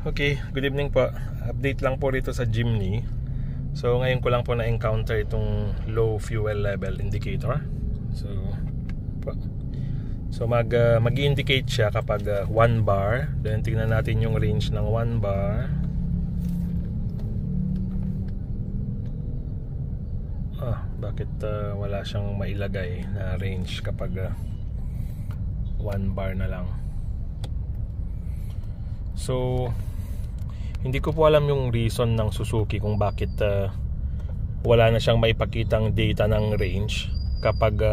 Okay, good evening po. Update lang po rito sa Jimny. So ngayon ko lang po na-encounter itong low fuel level indicator. So mag-indicate siya kapag 1 bar. Then tingnan natin yung range ng 1 bar. Bakit wala siyang mailagay na range kapag 1 bar na lang. So hindi ko po alam yung reason ng Suzuki kung bakit wala na siyang maipakitang data ng range kapag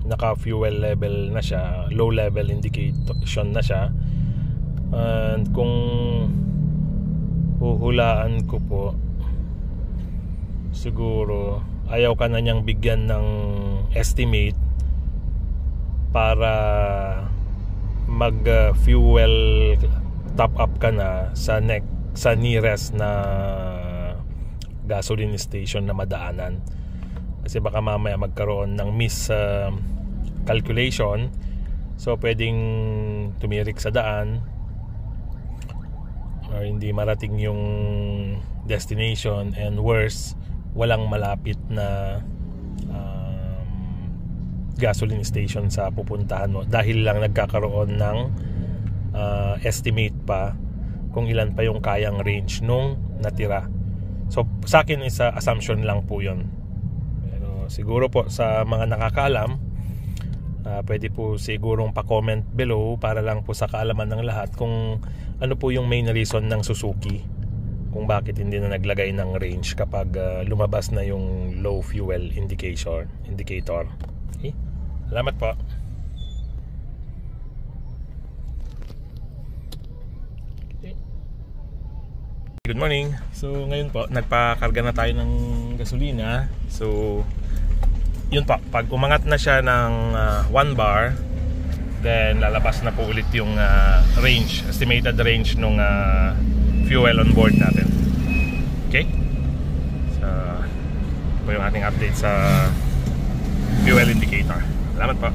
naka fuel level na siya, low level indication na siya. And kung huhulaan ko po, siguro ayaw ka na niyang bigyan ng estimate para mag fuel top up ka na sa nearest na gasoline station na madaanan, kasi baka mamaya magkaroon ng calculation. So pwedeng tumirik sa daan or hindi marating yung destination, and worse, walang malapit na gasoline station sa pupuntahan mo dahil lang nagkakaroon ng estimate pa kung ilan pa yung kayang range nung natira. So sa akin is assumption lang po yun. Pero siguro po sa mga nakakaalam, pwede po sigurong pa-comment below para lang po sa kaalaman ng lahat kung ano po yung main reason ng Suzuki kung bakit hindi na naglagay ng range kapag lumabas na yung low fuel indicator. Okay? Salamat po. Good morning. So ngayon po nagpakarga na tayo ng gasolina. So yun po, pag umangat na siya ng 1 bar, then lalabas na po ulit yung range, estimated range ng fuel on board natin. Okay? So ito po yung ating update sa fuel indicator. Salamat po.